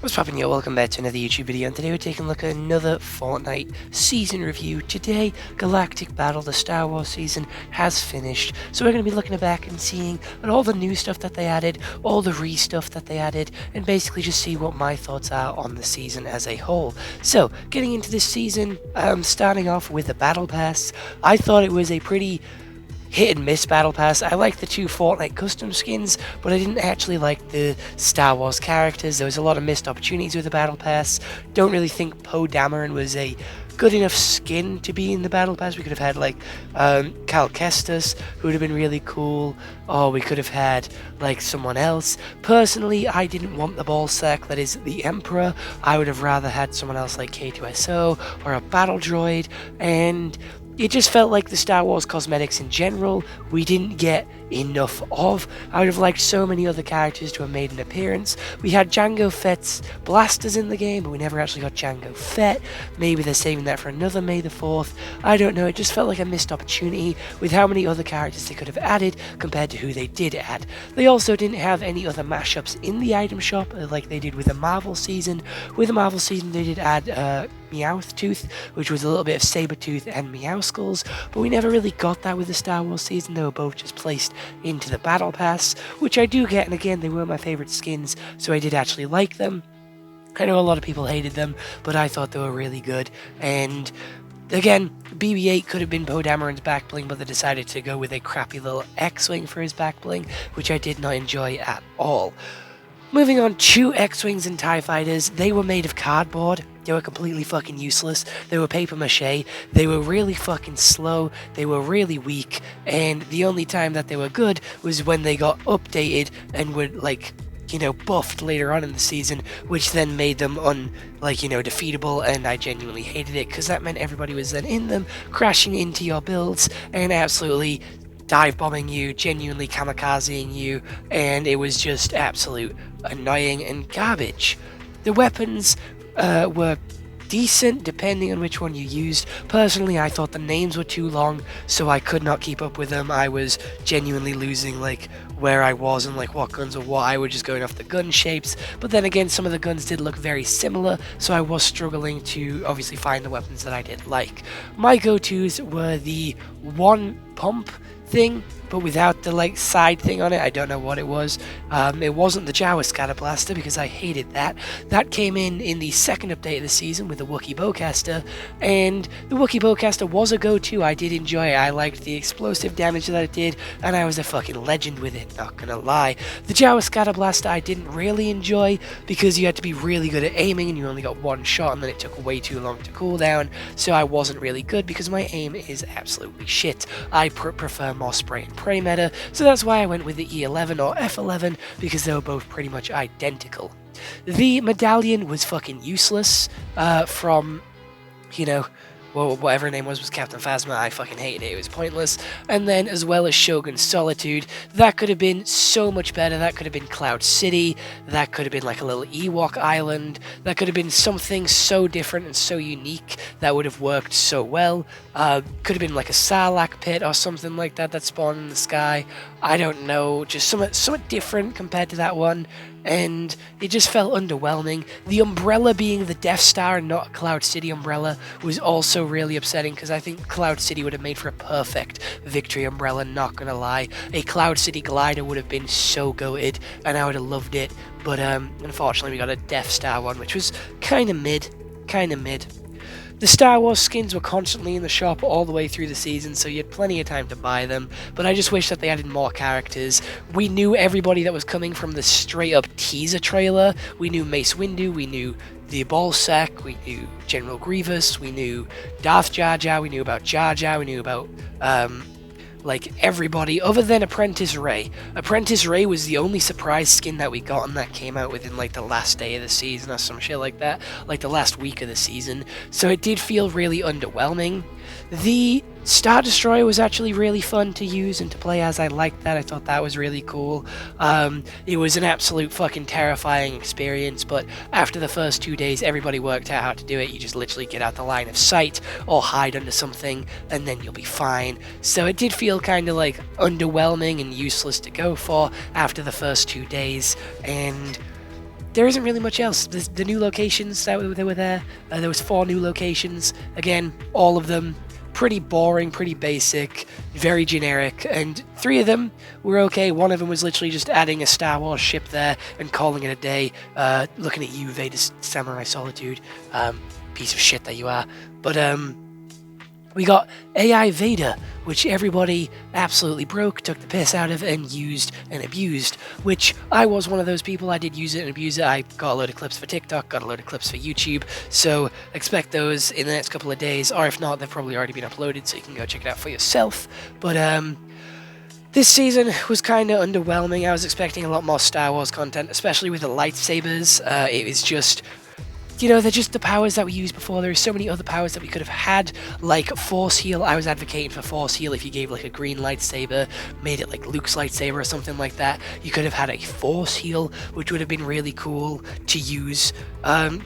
What's poppin', yo? Welcome back to another YouTube video, and today we're taking a look at another Fortnite season review. Today, Galactic Battle, the Star Wars season, has finished, so we're going to be looking back and seeing at all the new stuff that they added, all the re-stuff that they added, and basically just see what my thoughts are on the season as a whole. So, getting into this season, starting off with the Battle Pass, I thought it was a pretty hit and miss battle pass. I liked the two Fortnite custom skins, but I didn't actually like the Star Wars characters. There was a lot of missed opportunities with the battle pass. Don't really think Poe Dameron was a good enough skin to be in the battle pass. We could have had like Cal Kestis, who would have been really cool, or we could have had like someone else. Personally, I didn't want the ball sack that is the Emperor. I would have rather had someone else like K2SO or a battle droid, and it just felt like the Star Wars cosmetics in general, we didn't get enough of. I would have liked so many other characters to have made an appearance. We had Jango Fett's blasters in the game, but we never actually got Jango Fett. Maybe they're saving that for another May the 4th. I don't know, it just felt like a missed opportunity with how many other characters they could have added compared to who they did add. They also didn't have any other mashups in the item shop like they did with the Marvel season. With the Marvel season, they did add Meowth, which was a little bit of Sabretooth and Meowskulls, but we never really got that with the Star Wars season. They were both just placed into the Battle Pass, which I do get, and again, they were my favourite skins, so I did actually like them. I know a lot of people hated them, but I thought they were really good, and again, BB-8 could have been Poe Dameron's back bling, but they decided to go with a crappy little X-Wing for his back bling, which I did not enjoy at all. Moving on to X-Wings and TIE Fighters, they were made of cardboard. They were completely fucking useless. They were paper mache. They were really fucking slow. They were really weak. And the only time that they were good was when they got updated and were like, buffed later on in the season, which then made them defeatable, and I genuinely hated it because that meant everybody was then in them, crashing into your builds and absolutely dive bombing you, genuinely kamikazing you, and it was just absolute annoying and garbage. The weapons were decent depending on which one you used. Personally, I thought the names were too long, so I could not keep up with them. I was genuinely losing where I was and what guns were what. I was just going off the gun shapes, but then again, some of the guns did look very similar, so I was struggling to obviously find the weapons that I did like. My go-tos were the one pump thing, but without the side thing on it. I don't know what it was. It wasn't the Jawa Scatter Blaster because I hated that. That came in the second update of the season with the Wookiee Bowcaster, and the Wookiee Bowcaster was a go-to. I did enjoy it. I liked the explosive damage that it did, and I was a fucking legend with it, not gonna lie. The Jawa Scatter Blaster I didn't really enjoy because you had to be really good at aiming and you only got one shot, and then it took way too long to cool down, so I wasn't really good because my aim is absolutely shit. I prefer more spray and pray meta, so that's why I went with the E11 or F11 because they were both pretty much identical. The medallion was fucking useless from, whatever her name was Captain Phasma. I fucking hated it. It was pointless. And then as well as Shogun's Solitude, that could have been so much better. That could have been Cloud City. That could have been like a little Ewok island. That could have been something so different and so unique that would have worked so well. Could have been like a Sarlacc pit or something like that spawned in the sky. I don't know, just somewhat different compared to that one, and it just felt underwhelming. The umbrella being the Death Star and not a Cloud City umbrella was also really upsetting because I think Cloud City would have made for a perfect victory umbrella, not gonna lie. A Cloud City glider would have been so goated and I would have loved it, but unfortunately we got a Death Star one, which was kinda mid. The Star Wars skins were constantly in the shop all the way through the season, so you had plenty of time to buy them, but I just wish that they added more characters. We knew everybody that was coming from the straight-up teaser trailer. We knew Mace Windu, we knew the Ballsack, we knew General Grievous, we knew Darth Jar Jar, we knew about Jar Jar, we knew about everybody other than Apprentice Ray. Apprentice Ray was the only surprise skin that we got, and that came out within the last day of the season or some shit like that, the last week of the season, so it did feel really underwhelming. The Star Destroyer was actually really fun to use and to play as. I liked that. I thought that was really cool. It was an absolute fucking terrifying experience, but after the first 2 days, everybody worked out how to do it. You just literally get out the line of sight or hide under something, and then you'll be fine. So it did feel kind of underwhelming and useless to go for after the first 2 days, and there isn't really much else. The new locations that were there, there was 4 new locations. Again, all of them pretty boring, pretty basic, very generic, and 3 of them were okay. One of them was literally just adding a Star Wars ship there and calling it a day. Looking at you, Vader Samurai Solitude, piece of shit that you are. But we got AI Vader, which everybody absolutely broke, took the piss out of, and used and abused, which I was one of those people. I did use it and abuse it. I got a load of clips for TikTok, got a load of clips for YouTube, so expect those in the next couple of days, or if not, they've probably already been uploaded, so you can go check it out for yourself. But this season was kind of underwhelming. I was expecting a lot more Star Wars content, especially with the lightsabers. It was just... they're just the powers that we used before. There are so many other powers that we could have had, like Force Heal. I was advocating for Force Heal. If you gave like a green lightsaber, made it like Luke's lightsaber or something like that, you could have had a Force Heal, which would have been really cool to use.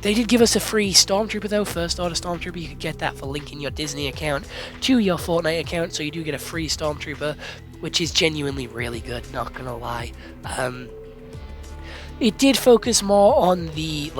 They did give us a free Stormtrooper though, First Order Stormtrooper. You could get that for linking your Disney account to your Fortnite account, so you do get a free Stormtrooper, which is genuinely really good, not gonna lie. It did focus more on the,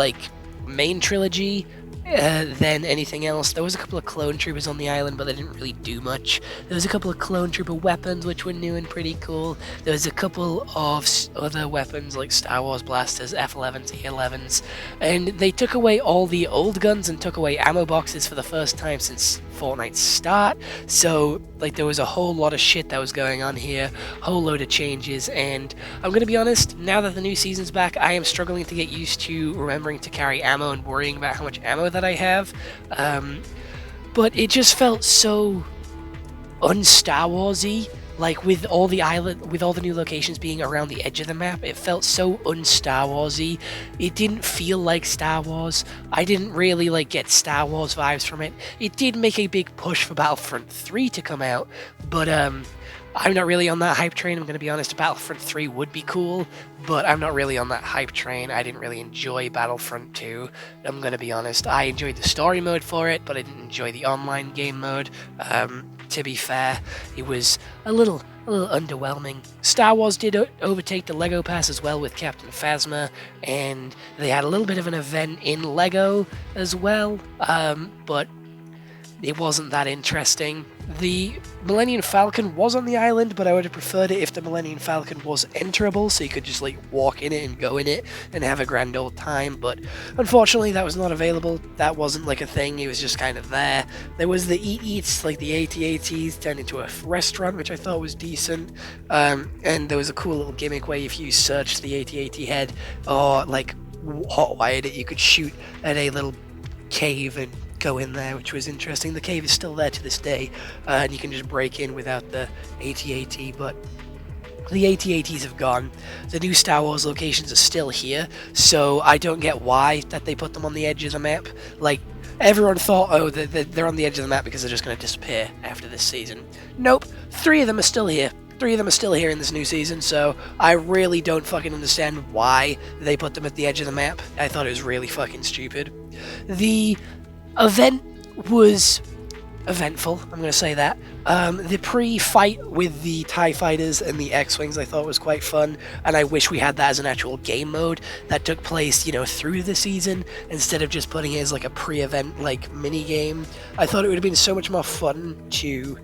main trilogy than anything else. There was a couple of clone troopers on the island, but they didn't really do much. There was a couple of clone trooper weapons, which were new and pretty cool. There was a couple of other weapons, like Star Wars blasters, F-11s, E-11s, and they took away all the old guns and took away ammo boxes for the first time since Fortnite's start, so, there was a whole lot of shit that was going on here, whole load of changes, and I'm gonna be honest, now that the new season's back, I am struggling to get used to remembering to carry ammo and worrying about how much ammo that I have, but it just felt so un-Star Wars-y. With all the new locations being around the edge of the map, it felt so un-Star Wars-y. It didn't feel like Star Wars. I didn't really, get Star Wars vibes from it. It did make a big push for Battlefront 3 to come out, but, I'm not really on that hype train. I'm going to be honest, Battlefront 3 would be cool, but I'm not really on that hype train. I didn't really enjoy Battlefront 2. I'm going to be honest. I enjoyed the story mode for it, but I didn't enjoy the online game mode. To be fair, it was a little underwhelming. Star Wars did overtake the LEGO Pass as well with Captain Phasma, and they had a little bit of an event in LEGO as well, but it wasn't that interesting. The Millennium Falcon was on the island, but I would have preferred it if the Millennium Falcon was enterable, so you could just walk in it and go in it and have a grand old time, but unfortunately that was not available. That wasn't a thing, it was just kind of there. There was the Eats, the AT-ATs turned into a restaurant, which I thought was decent, and there was a cool little gimmick where if you searched the AT-AT head, or hot-wired it, you could shoot at a little cave and go in there, which was interesting. The cave is still there to this day, and you can just break in without the AT-AT, but the AT-ATs have gone. The new Star Wars locations are still here, so I don't get why that they put them on the edge of the map. Everyone thought, oh, they're on the edge of the map because they're just going to disappear after this season. Nope, 3 of them are still here. 3 of them are still here in this new season, so I really don't fucking understand why they put them at the edge of the map. I thought it was really fucking stupid. The event was eventful, I'm going to say that. The pre-fight with the TIE Fighters and the X-Wings I thought was quite fun, and I wish we had that as an actual game mode that took place, through the season, instead of just putting it as a pre-event, mini-game. I thought it would have been so much more fun to,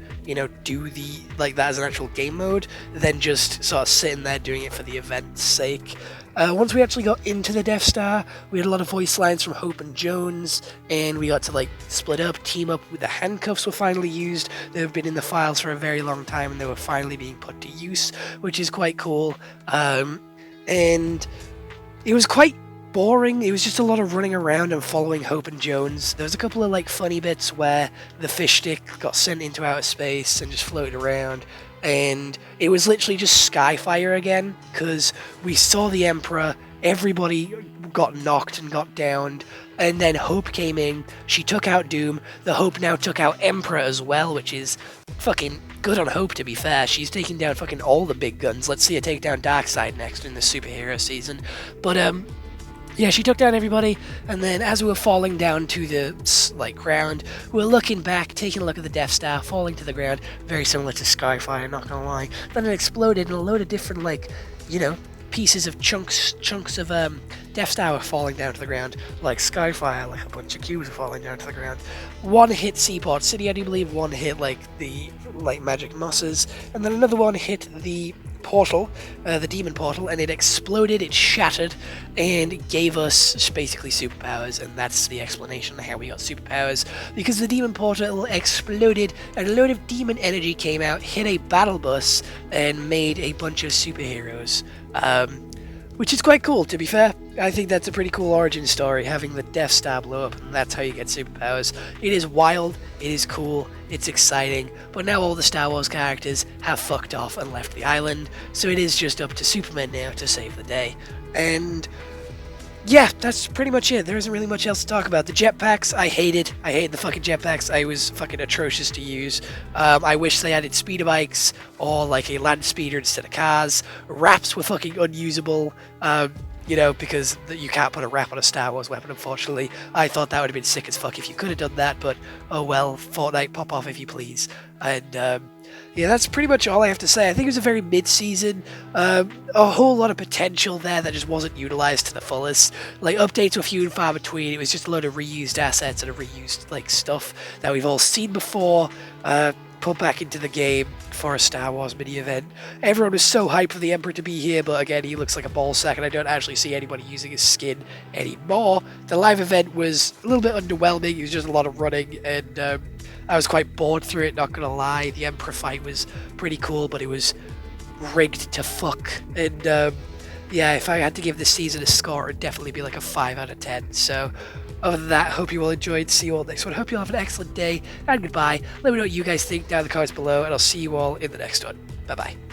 do that as an actual game mode, than just sort of sitting there doing it for the event's sake. Once we actually got into the Death Star, we had a lot of voice lines from Hope and Jones, and we got to split up, team up. With the handcuffs were finally used. They've been in the files for a very long time, and they were finally being put to use, which is quite cool. And it was quite boring. It was just a lot of running around and following Hope and Jones. There was a couple of funny bits where the fish stick got sent into outer space and just floated around. And it was literally just Skyfire again, because we saw the Emperor, everybody got knocked and got downed, and then Hope came in, she took out Doom, the Hope now took out Emperor as well, which is fucking good on Hope, to be fair. She's taking down fucking all the big guns. Let's see her take down Darkseid next in the superhero season. But, yeah, she took down everybody, and then as we were falling down to the, ground, we were looking back, taking a look at the Death Star, falling to the ground, very similar to Skyfire, not gonna lie. Then it exploded, and a load of different, pieces of chunks of Death Star were falling down to the ground, like Skyfire, like a bunch of cubes were falling down to the ground. One hit Seaport City, I do believe. One hit like the magic mosses, and then another one hit the portal, the demon portal, and it exploded, it shattered, and gave us basically superpowers, and that's the explanation of how we got superpowers, because the demon portal exploded, and a load of demon energy came out, hit a battle bus, and made a bunch of superheroes, which is quite cool, to be fair. I think that's a pretty cool origin story, having the Death Star blow up, and that's how you get superpowers. It is wild, it is cool, it's exciting, but now all the Star Wars characters have fucked off and left the island, so it is just up to Superman now to save the day. And yeah, that's pretty much it. There isn't really much else to talk about. The jetpacks, I hated the fucking jetpacks. I was fucking atrocious to use. I wish they added speeder bikes or like a land speeder instead of cars. Wraps were fucking unusable. You know, because you can't put a wrap on a Star Wars weapon, unfortunately. I thought that would have been sick as fuck if you could have done that, but oh well, Fortnite, pop off if you please. And yeah, that's pretty much all I have to say. I think it was a very mid-season, a whole lot of potential there that just wasn't utilized to the fullest. Like, updates were few and far between. It was just a load of reused assets and reused, like, stuff that we've all seen before, put back into the game for a Star Wars mini event. Everyone was so hyped for the Emperor to be here, but again, he looks like a ballsack, and I don't actually see anybody using his skin anymore. The live event was a little bit underwhelming. It was just a lot of running, and I was quite bored through it, not gonna lie. The Emperor fight was pretty cool, but it was rigged to fuck. And yeah, if I had to give this season a score, it'd definitely be like a 5 out of 10. So other than that, hope you all enjoyed. See you all next one. Hope you all have an excellent day, and goodbye. Let me know what you guys think down in the comments below, and I'll see you all in the next one. Bye-bye.